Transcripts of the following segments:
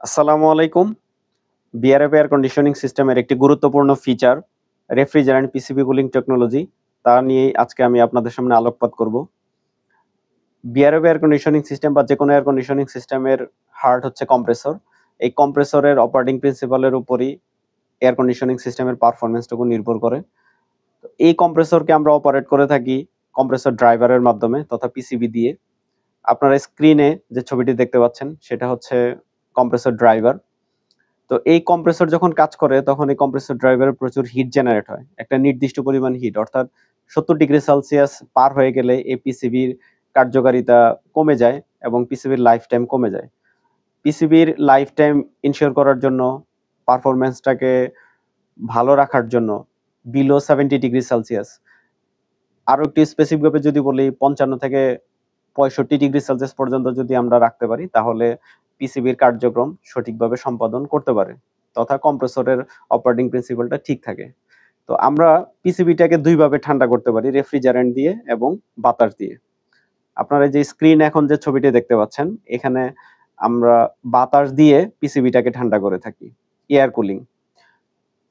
আসসালামু আলাইকুম। BRF air conditioning সিস্টেমের একটি গুরুত্বপূর্ণ feature refrigerant PCB cooling technology তা নিয়েই আজকে আমি আপনাদের সামনে আলোকপাত করব। বিআরএফ এয়ার কন্ডিশনিং সিস্টেম বা যেকোনো এয়ার কন্ডিশনিং সিস্টেমের হার্ট হচ্ছে কম্প্রেসর। এই কম্প্রেসরের অপারেটিং প্রিন্সিপালের উপরই এয়ার কন্ডিশনিং সিস্টেমের পারফরম্যান্সটুকু নির্ভর করে। তো এই কম্প্রেসরকে আমরা অপারেট করে থাকি কম্প্রেসর ড্রাইভারের মাধ্যমে তথা পিসিবি দিয়ে। আপনারা স্ক্রিনে যে ছবিটি দেখতে পাচ্ছেন সেটা হচ্ছে কম্প্রেসর ড্রাইভার। তো এই কম্প্রেসর যখন কাজ করে তখন এই কম্প্রেসর ড্রাইভারে প্রচুর হিট জেনারেট হয়। একটা নির্দিষ্ট পরিমাণ হিট অর্থাৎ 70°C পার হয়ে গেলে এই পিসিবির কার্যকারিতা কমে যায় এবং পিসিবির লাইফ টাইম কমে যায়। পিসিবির লাইফ টাইম ইনশিওর করার জন্য পারফরম্যান্সটাকে ভালো রাখার জন্য বিলো 70°C আরো একটু স্পেসিফিক ভাবে যদি বলি 55 থেকে 65°C পর্যন্ত যদি আমরা রাখতে পারি তাহলে পিসিবির কার্যক্রম সঠিকভাবে সম্পাদন করতে পারে তথা কম্প্রেসরের অপারেটিং প্রিন্সিপালটা ঠিক থাকে। তো আমরা পিসিবিটাকে দুই ভাবে ঠান্ডা করতে পারি, রেফ্রিজারেন্ট দিয়ে এবং বাতাস দিয়ে। আপনারা যে স্ক্রিন এখন যে ছবিটি দেখতে পাচ্ছেন এখানে আমরা বাতাস দিয়ে পিসিবিটাকে ঠান্ডা করে থাকি, এয়ার কুলিং।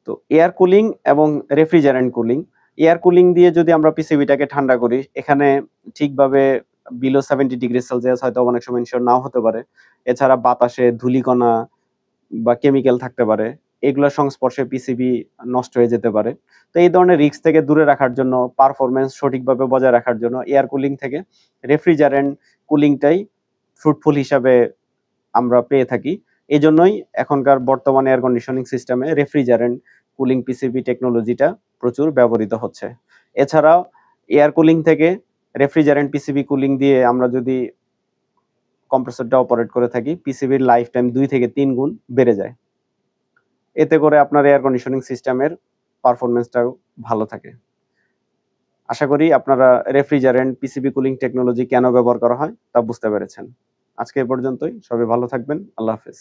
তো এয়ার কুলিং এবং রেফ্রিজারেন্ট কুলিং, এয়ার কুলিং দিয়ে যদি আমরা পিসিবিটাকে ঠান্ডা করি এখানে ঠিকভাবে বিলো 70°C হয়তো অনেক সময় ইনশিওর নাও হতে পারে। এছাড়া বাতাসে ধূলিকণা বা কেমিক্যাল থাকতে পারে, এগুলোর সংস্পর্শে পিসিবি নষ্ট হয়ে যেতে পারে। তো এই ধরনের রিস্ক থেকে দূরে রাখার জন্য, পারফরম্যান্স সঠিকভাবে বজায় রাখার জন্য এয়ার কুলিং থেকে রেফ্রিজারেন্ট কুলিংটাই ফ্রুটফুল হিসাবে আমরা পেয়ে থাকি। এজন্যই এখনকার বর্তমানে এয়ার কন্ডিশনিং সিস্টেমে রেফ্রিজারেন্ট কুলিং পিসিবি টেকনোলজিটা প্রচুর ব্যবহৃত হচ্ছে। এছাড়াও এয়ার কুলিং থেকে রেফ্রিজারেন্ট পিসিবি কুলিং দিয়ে আমরা যদি কম্প্রেসরটা অপারেট করে থাকি পিসিবির লাইফ টাইম 2 থেকে 3 গুণ বেড়ে যায়। এতে করে আপনার এয়ার কন্ডিশনিং সিস্টেমের পারফরম্যান্সটাও ভালো থাকে। আশা করি আপনারা রেফ্রিজারেন্ট পিসিবি কুলিং টেকনোলজি কেন ব্যবহার করা হয় তা বুঝতে পেরেছেন। আজকে এ পর্যন্তই। সবাই ভালো থাকবেন। আল্লাহ হাফেজ।